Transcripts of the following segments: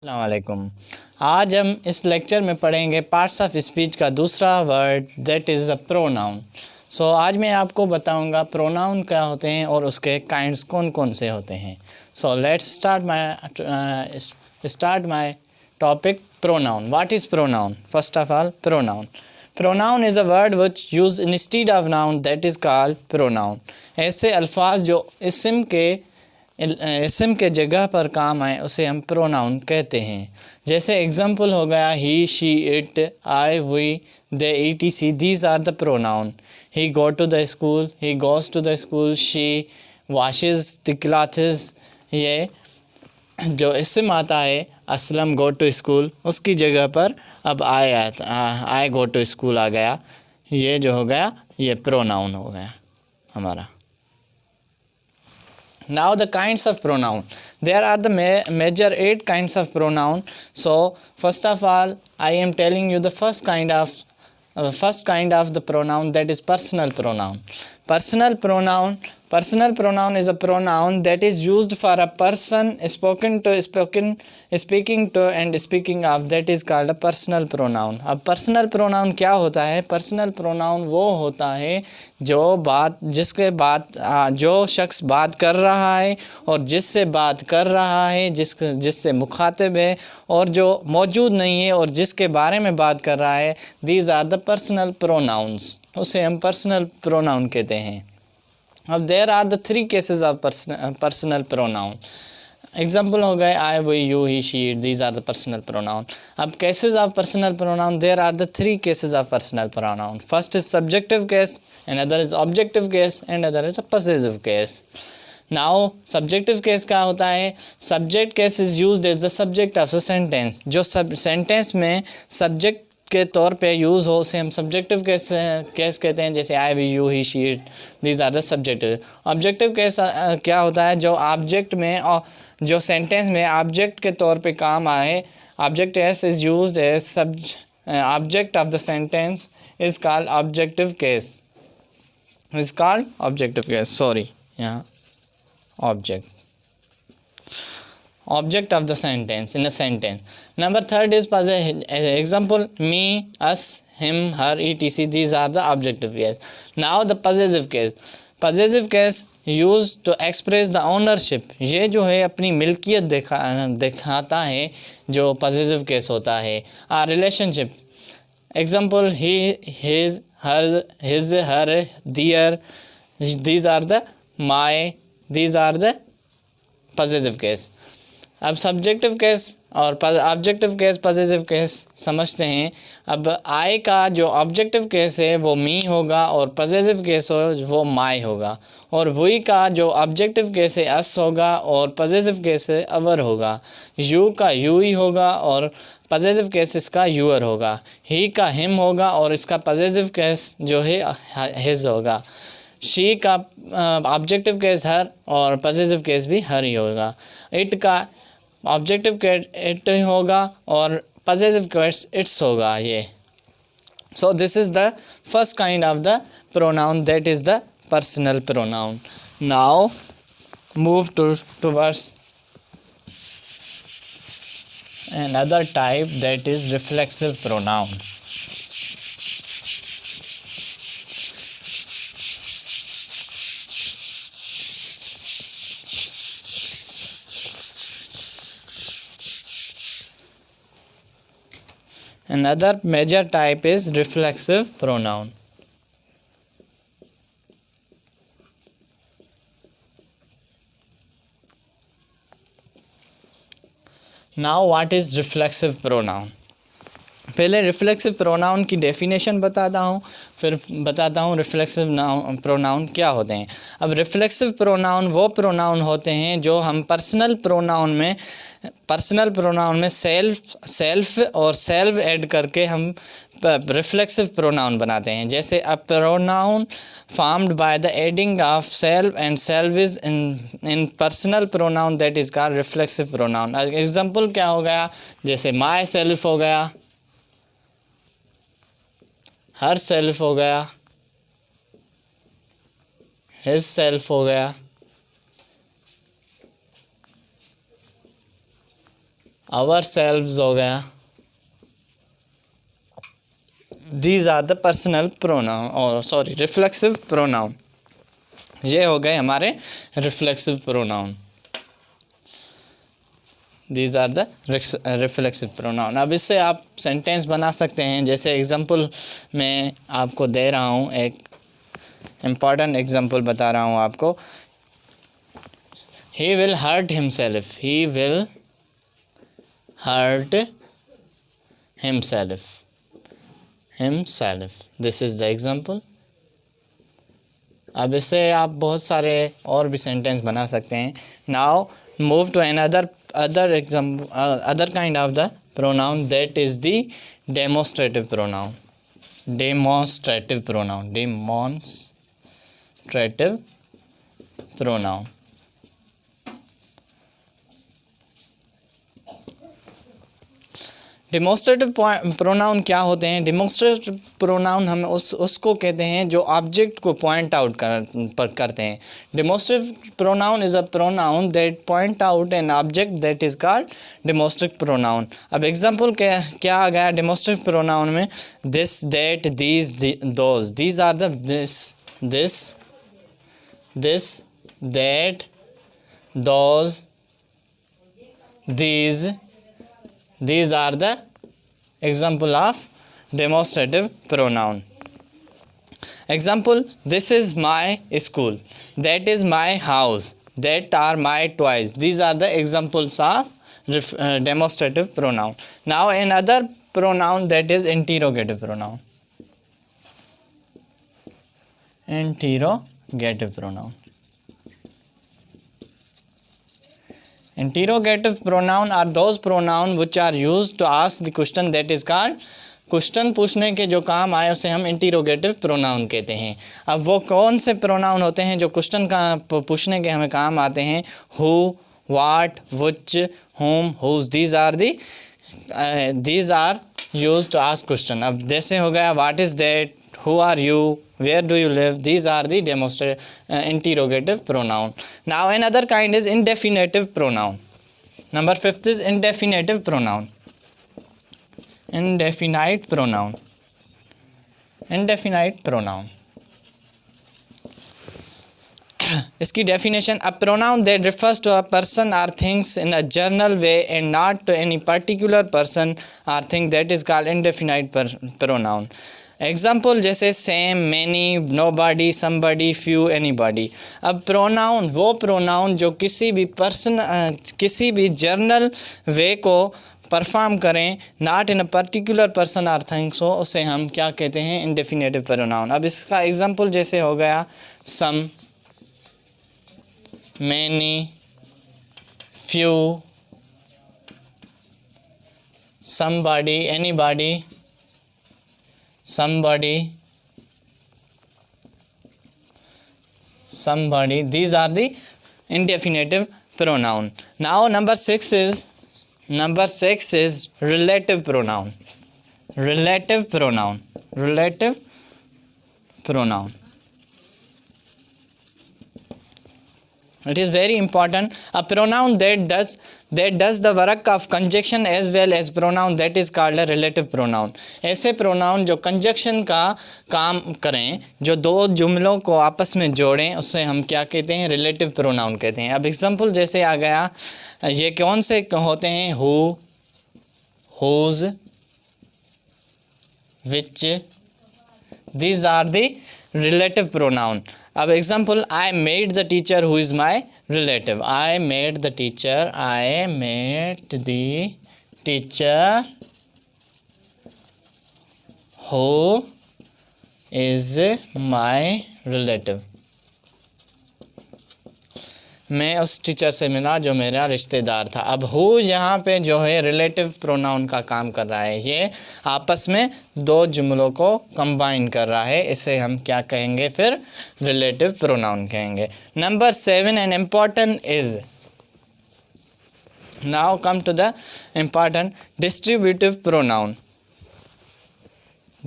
अस्सलाम वालेकुम। आज हम इस लेक्चर में पढ़ेंगे पार्ट्स ऑफ स्पीच का दूसरा word that is a pronoun. आज मैं आपको बताऊंगा प्रोनाउन क्या होते हैं और उसके काइंड्स कौन कौन से होते हैं। Let's start my topic pronoun. What is pronoun? First of all, pronoun is a word which use instead of noun that is called pronoun. ऐसे अल्फाज जो इसम के जगह पर काम आए उसे हम प्रोनाउन कहते हैं। जैसे एग्जांपल हो गया he, she, it, I, we, they, etc। These are the pronoun. He go to the school, he goes to the school, she washes the clothes. ये जो इसम आता है असलम गो टू स्कूल, उसकी जगह पर अब आई गो टू स्कूल आ गया। ये जो हो गया ये प्रोनाउन हो गया हमारा। Now the kinds of pronoun. There are the major 8 kinds of pronoun. So first of all, I am telling you the first kind of the pronoun, that is personal pronoun. Personal pronoun is a pronoun that is used for a person speaking to and speaking of, that is called a personal pronoun. अब personal pronoun क्या होता है? Personal pronoun वो होता है जो शख्स बात कर रहा है और जिससे बात कर रहा है, जिससे मुखातिब है, और जो मौजूद नहीं है और जिसके बारे में बात कर रहा है। These are the personal pronouns, उसे हम personal pronoun कहते हैं। अब there are the 3 cases of personal pronoun. Example हो गए I, we, you, he, she, it. These are the personal pronoun. अब cases of personal pronoun, there are the 3 cases of personal pronoun. First is subjective case, another is objective case, and other is a possessive case. Now subjective case क्या होता है? Subject case is used as the subject of the sentence. जो sentence में subject के तौर पे use हो उसे हम सब्जेक्टिव केस कहते हैं। जैसे I, we, you, he, she, it. These are the subjective. Objective case क्या होता है? जो ऑब्जेक्ट में और जो सेंटेंस में ऑब्जेक्ट के तौर पे काम आए। Object case is used as object of the sentence is called objective case. यहाँ object of the sentence in a sentence. Number 3 is example me, us, him, her, etc. These are the objective case. Now the possessive case used to express the ownership. ये जो है अपनी मिल्कियत दिखाता है, जो possessive case होता है। relationship, example he, his, her, their, these are the my, these are the possessive case. अब सब्जेक्टिव केस और ऑब्जेक्टिव केस, पॉसेसिव केस समझते हैं। अब आई का जो ऑब्जेक्टिव केस है वो मी होगा और पॉसेसिव केस वो माई होगा। और वी का जो ऑब्जेक्टिव केस है अस होगा और पॉसेसिव केस है अवर होगा। यू का यू ही होगा और पॉसेसिव केस इसका यूअर होगा। ही का हिम होगा और इसका पॉसेसिव केस जो है हिज होगा। शी का ऑब्जेक्टिव केस हर और पॉसेसिव केस भी हर ही होगा। इट का ऑब्जेक्टिव केस इट होगा और पॉसेसिव केस इट्स होगा। ये so this is the first kind of the pronoun, that is the personal pronoun. Now move towards another type, that is reflexive pronoun. Another major type is reflexive pronoun. Now what is reflexive pronoun? पहले reflexive pronoun की definition बताता हूँ, फिर बताता हूँ reflexive pronoun क्या होते हैं। अब रिफ्लेक्सिव प्रोनाउन वो प्रोनाउन होते हैं जो हम पर्सनल प्रोनाउन में सेल्फ और सेल्फ ऐड करके हम रिफ्लेक्सिव प्रोनाउन बनाते हैं। जैसे a pronoun formed by the adding of self and self is in personal pronoun, that is called reflexive pronoun. Example क्या हो गया? जैसे माई सेल्फ हो गया, हर सेल्फ हो गया, हिज सेल्फ हो गया, आवर सेल्व्स हो गया, these are the personal pronoun और सॉरी रिफ्लेक्सिव प्रोनाउन। ये हो गए हमारे reflexive pronoun, these are the reflexive pronoun. अब इससे आप सेंटेंस बना सकते हैं। जैसे एग्जांपल मैं आपको दे रहा हूँ, एक इम्पॉर्टेंट एग्जांपल बता रहा हूँ आपको। He will hurt himself, he will hurt himself, himself, this is the example। अब इससे आप बहुत सारे और भी सेंटेंस बना सकते हैं। Now move to other example, other kind of the pronoun, that is the demonstrative pronoun, demonstrative pronoun, demonstrative pronoun. Demonstrative pronoun क्या होते हैं? डिमॉन्स्ट्रेटिव प्रोनाउन हम उसको कहते हैं जो ऑब्जेक्ट को पॉइंट आउट करते हैं। Demonstrative pronoun is a pronoun that point out an object that is called demonstrative pronoun. अब एग्जांपल क्या आ गया डिमॉन्स्ट्रेटिव प्रोनाउन में? This, that, these, those, these are the this, that, those, these are the example of demonstrative pronoun. Example, this is my school, that is my house, that are my toys. These are the examples of demonstrative pronoun. Now another pronoun, that is interrogative pronoun. Interrogative pronoun. Interrogative pronoun are those pronoun which are used to ask the question that is called, question पूछने के जो काम आए उसे हम इंटीरोगेटिव pronoun कहते हैं। अब वो कौन से प्रोनाउन होते हैं जो क्वेश्चन का पूछने के हमें काम आते हैं? Who, what, which, whom, whose, these are used to ask question। अब जैसे हो गया what is that, who are you, where do you live, these are the interrogative pronoun. Now another kind is indefinitive pronoun. Number 5th is indefinitive pronoun. Indefinite pronoun. इसकी definition, a pronoun that refers to a person or things in a general way and not to any particular person or thing, that is called indefinite pronoun. Example जैसे some, many, nobody, somebody, few, anybody. अब pronoun वो pronoun जो किसी भी person, किसी भी journal वे को perform करें, not in a particular person or things हो, उसे हम क्या कहते हैं? Indefinitive pronoun. अब इसका एग्जाम्पल जैसे हो गया सम, many, few, somebody, anybody, somebody, these are the indefinitive pronoun. Now number 6 is relative pronoun. Relative pronoun. It is very important. A pronoun that does the work of conjunction as well as pronoun, that is called a relative pronoun. ऐसे pronoun जो conjunction का काम करें, जो दो जुमलों को आपस में जोड़ें, उससे हम क्या कहते हैं? relative pronoun कहते हैं। अब एग्जाम्पल जैसे आ गया, ये कौन से होते हैं? who, whose, which, these are the relative pronoun. अब example, I made the teacher who is my relative, I made the teacher who is my relative. मैं उस टीचर से मिला जो मेरा रिश्तेदार था। अब हु यहाँ पे जो है रिलेटिव प्रोनाउन का काम कर रहा है, ये आपस में दो जुमलों को कंबाइन कर रहा है, इसे हम क्या कहेंगे फिर? रिलेटिव प्रोनाउन कहेंगे। Number 7 and important is, now come to the important, distributive pronoun.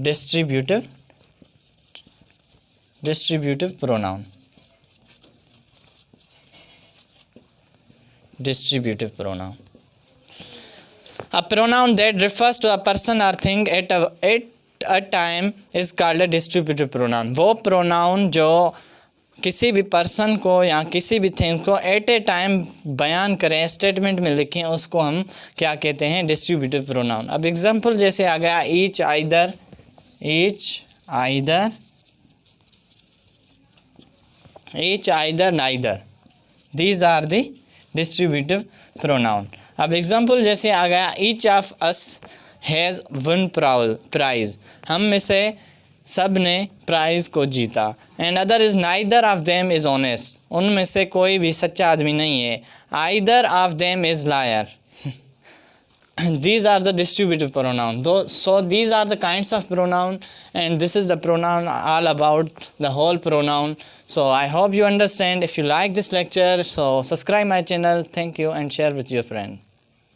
Distributive pronoun. Distributive pronoun. A pronoun that refers to a person or thing at a time is called a distributive pronoun. वो pronoun जो किसी भी person को या किसी भी thing को eight ए time बयान करें, स्टेटमेंट में लिखें, उसको हम क्या कहते हैं? Distributive pronoun. अब एग्जांपल जैसे आ गया each either, neither. These are the distributive pronoun. अब एग्जांपल जैसे आ गया each of us has won prize. हम में से सब ने प्राइज़ को जीता. And other is neither of them is honest. उनमें से कोई भी सच्चा आदमी नहीं है. Either of them is liar. These are the distributive pronoun. So these are the kinds of pronoun, and this is the pronoun all about the whole pronoun. So I hope you understand. If you like this lecture, so subscribe my channel. Thank you, and share with your friend.